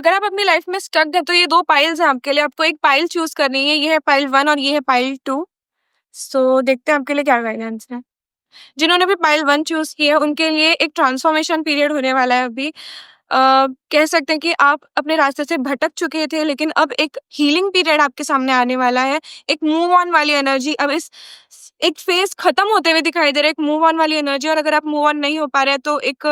अगर आप अपनी लाइफ में स्टक हैं तो ये 2 पाइल्स हैं आपके लिए, आपको एक पाइल चूज़ करनी है, ये है पाइल 1 और ये है पाइल 2। सो देखते हैं आपके लिए क्या गाइडेंस है। जिन्होंने भी पाइल 1 चूज़ की है उनके लिए एक ट्रांसफॉर्मेशन पीरियड होने वाला है अभी। कह सकते हैं कि आप अपने रास्ते से भटक चुके थे लेकिन अब एक हीलिंग पीरियड आपके सामने आने वाला है। एक मूव ऑन वाली एनर्जी अब इस एक फेज़ खत्म होते हुए दिखाई दे रहा है, एक मूव ऑन वाली एनर्जी। और अगर आप मूव ऑन नहीं हो पा रहे हैं तो एक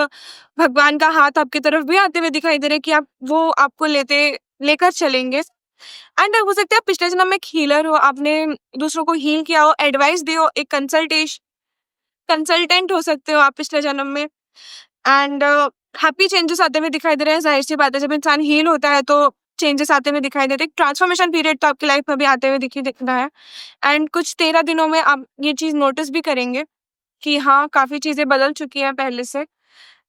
भगवान का हाथ आपकी तरफ भी आते हुए दिखाई दे रहा है कि आप वो आपको लेकर चलेंगे। एंड हो सकता है आप पिछले जन्म में एक हीलर हो, आपने दूसरों को हील किया हो, एडवाइस दी हो, एक कंसल्टेंट हो सकते हो आप पिछले जन्म में। एंड हैप्पी चेंजेस आते हुए दिखाई दे रहे हैं। ज़ाहिर-सी बात है जब इंसान हील होता है तो चेंजेस आते हुए दिखाई देते हैं। ट्रांसफॉर्मेशन पीरियड तो आपकी लाइफ में भी आते हुए दिख रहा है। एंड कुछ 13 दिनों में आप ये चीज़ नोटिस भी करेंगे कि हाँ, काफ़ी चीज़ें बदल चुकी हैं पहले से।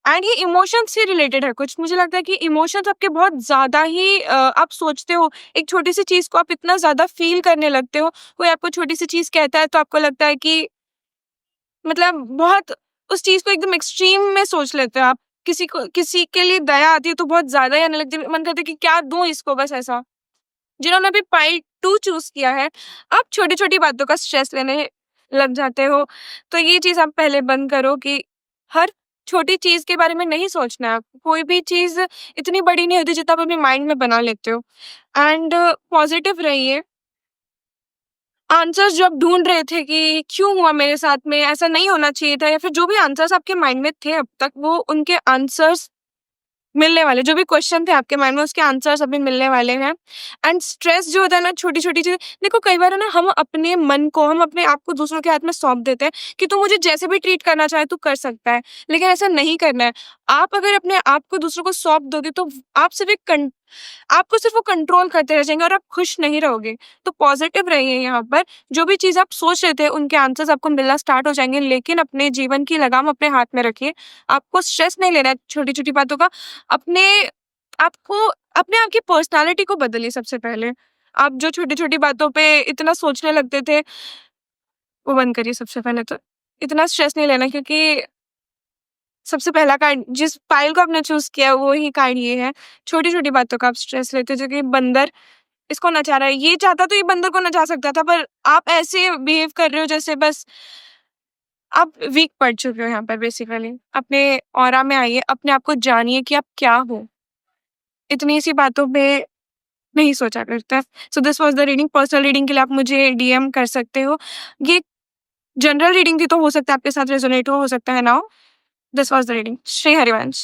एंड ये इमोशंस से रिलेटेड है कुछ। मुझे लगता है कि इमोशंस आपके बहुत ज़्यादा ही आप सोचते हो, एक छोटी-सी चीज़ को आप इतना ज़्यादा फ़ील करने लगते हो। कोई आपको छोटी-सी चीज़ कहता है तो आपको लगता है कि मतलब बहुत उस चीज़ को एकदम एक्सट्रीम में सोच लेते हो आप। किसी के लिए दया आती है तो बहुत ज़्यादा ही आने लगती है, मन करता है कि क्या दूँ इसको बस ऐसा। जिन्होंने अभी पाइल 2 चूज़ किया है, आप छोटी-छोटी बातों का स्ट्रेस लेने लग जाते हो। तो ये चीज़ आप पहले बंद करो कि हर छोटी चीज़ के बारे में नहीं सोचना है आपको। कोई भी चीज़ इतनी बड़ी नहीं होती जितना आप अपने माइंड में बना लेते हो। एंड पॉज़िटिव रहिए। आंसर्स जो आप ढूँढ रहे थे कि क्यों हुआ मेरे साथ में, ऐसा नहीं होना चाहिए था, या फिर जो भी आंसर्स आपके माइंड में थे अब तक, वो उनके आंसर्स मिलने वाले। जो भी क्वेश्चन थे आपके माइंड में उसके आंसर्स अभी मिलने वाले हैं। एंड स्ट्रेस जो होता है ना, छोटी-छोटी चीज़ें देखो, कई बार है ना, हम अपने मन को, हम अपने आप को दूसरों के हाथ में सौंप देते हैं कि तू मुझे जैसे भी ट्रीट करना चाहे तू कर सकता है। लेकिन ऐसा नहीं करना है। आप अगर अपने आप को दूसरों को सौंप दोगे तो आप सिर्फ़ आपको सिर्फ़ वो कंट्रोल करते रह जाएँगे और आप खुश नहीं रहोगे। तो पॉज़िटिव रहिए यहाँ पर। जो भी चीज़ आप सोच रहे थे उनके आंसर्स आपको मिलना स्टार्ट हो जाएँगे, लेकिन अपने जीवन की लगाम अपने हाथ में रखिए। आपको स्ट्रेस नहीं लेना है छोटी-छोटी बातों का। अपने आपको अपने आप की पर्सनैलिटी को बदलिए सबसे पहले। आप जो छोटी-छोटी बातों पे इतना सोचने लगते थे, वो बंद करिए सबसे पहले तो। इतना स्ट्रेस नहीं लेना, क्योंकि सबसे पहला कार्ड जिस पाइल को आपने चूज़ किया है वो ही कार्ड ये है। छोटी-छोटी बातों का आप स्ट्रेस लेते हो, जो कि बंदर इसको नचा रहा है। ये चाहता तो ये बंदर को नचा सकता था, पर आप ऐसे बिहेव कर रहे हो जैसे बस आप वीक पड़ चुके हो यहाँ पर बेसिकली। अपने ऑरा में आइए, अपने आप को जानिए कि आप क्या हो। इतनी सी बातों पे नहीं सोचा करता। So this was the reading. Personal reading के लिए आप मुझे डीएम कर सकते हो। ये जनरल रीडिंग थी तो हो सकता है आपके साथ रेज़ोनेट हो सकता है ना हो। This was the reading. Shri Harivansh.